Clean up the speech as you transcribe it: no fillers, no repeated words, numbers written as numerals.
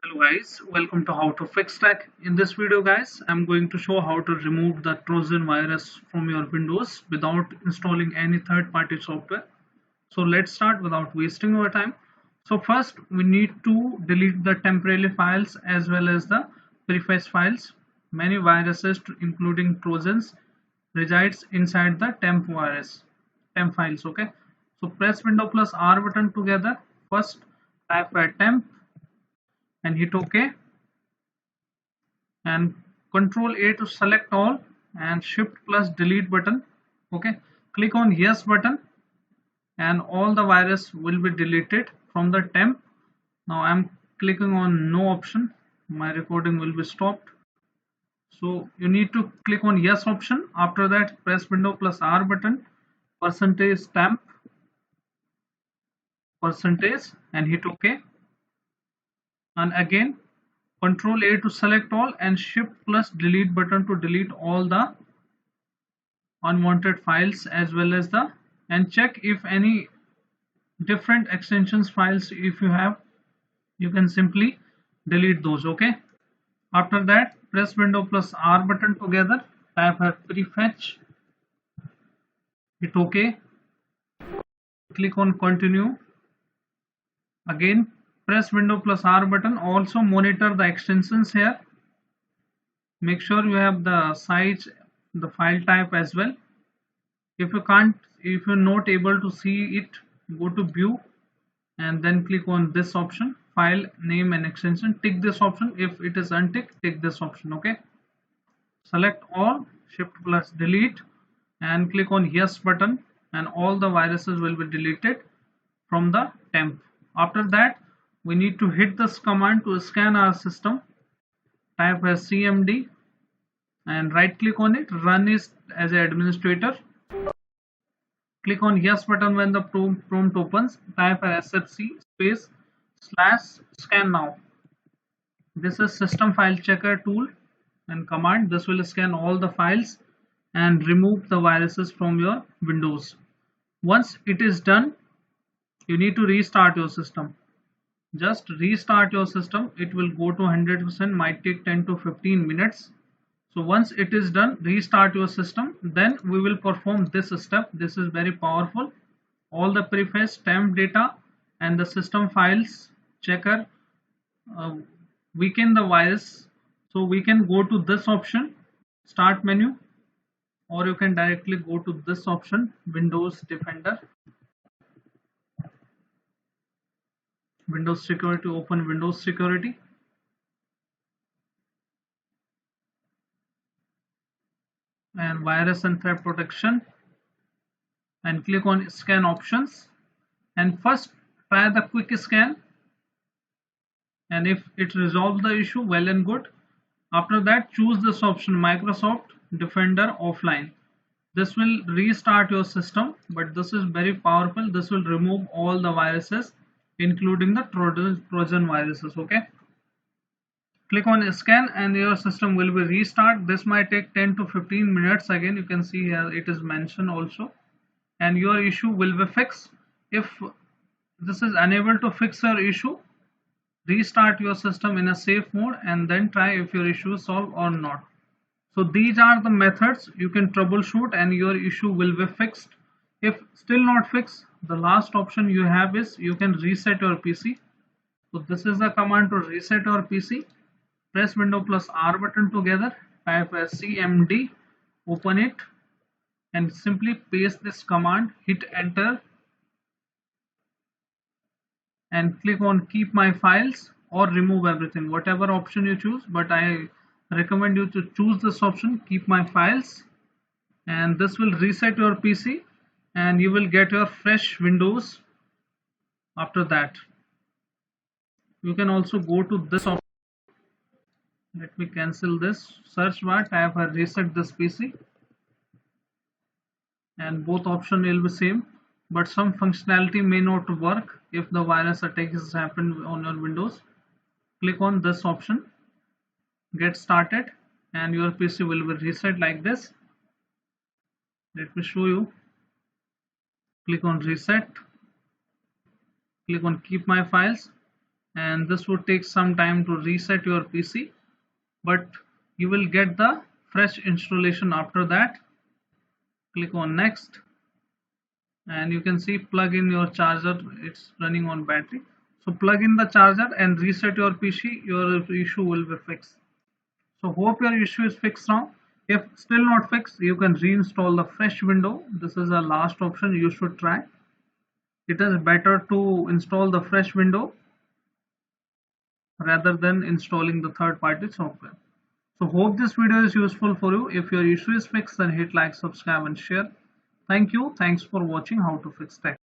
Hello guys, welcome to How to Fix Tech. In this video guys, I'm going to show how to remove the Trojan virus from your Windows without installing any third-party software. So let's start without wasting our time. So first we need to delete the temporary files as well as the prefetch files. Many viruses including Trojans resides inside the temp files, okay? So press Window plus R button together. First type temp and hit OK, and Control A to select all, and Shift plus delete button. Okay, click on yes button and all the virus will be deleted from the temp. Now I'm clicking on no option. My recording will be stopped. So you need to click on yes option. After that press Window plus R button, percentage temp, percentage, and hit OK. And again Control A to select all and Shift plus delete button to delete all the unwanted files as well as the, and check if any different extensions files if you have, you can simply delete those. Okay, after that press Window plus R button together, type prefetch, hit OK, click on continue. Again press Window plus R button. Also monitor the extensions here, make sure you have the size, the file type as well. If you're not able to see it, go to view and then click on this option, file name and extension. Tick this option. If it is unticked, tick this option. Okay, select all, Shift plus delete, and click on yes button, and all the viruses will be deleted from the temp. After that we need to hit this command to scan our system. Type as cmd and right click on it, run it as an administrator. Click on yes button when the prompt opens. Type sfc space / scannow. This is system file checker tool and command. This will scan all the files and remove the viruses from your Windows. Once it is done, you need to restart your system. Just restart your system. It will go to 100%, might take 10 to 15 minutes. So once it is done, restart your system. Then we will perform this step. This is very powerful. All the prefetch, temp data, and the system files checker weaken the virus. So we can go to this option, start menu, or you can directly go to this option, Windows Defender, Windows Security. Open Windows Security. And virus and threat protection, and click on scan options, and first try the quick scan, and if it resolves the issue, well and good. After that choose this option, Microsoft Defender offline. This will restart your system, but this is very powerful. This will remove all the viruses including the Trojan viruses. Okay, click on scan and your system will be restart. This might take 10 to 15 minutes. Again you can see here it is mentioned also, and your issue will be fixed. If this is unable to fix your issue, restart your system in a safe mode and then try if your issue is solved or not. So these are the methods you can troubleshoot and your issue will be fixed. If still not fixed, the last option you have is you can reset your PC. So this is the command to reset your PC. Press Window plus R button together, type as cmd, open it, and simply paste this command, hit enter, and click on keep my files or remove everything, whatever option you choose, but I recommend you to choose this option, keep my files, and this will reset your PC and you will get your fresh Windows. After that you can also go to this option. Let me cancel this, search bar, type reset this PC, and both option will be same, but some functionality may not work if the virus attack has happened on your Windows. Click on this option, get started, and your PC will be reset like this. Let me show you. Click on reset, click on keep my files, and this would take some time to reset your PC, but you will get the fresh installation after that. Click on next, and you can see plug in your charger. It's running on battery, so plug in the charger and reset your PC. Your issue will be fixed. So hope your issue is fixed now. If still not fixed, you can reinstall the fresh window. This is a last option you should try. It is better to install the fresh window rather than installing the third party software. So hope this video is useful for you. If your issue is fixed, then hit like, subscribe and share. Thank you. Thanks for watching how to fix tech.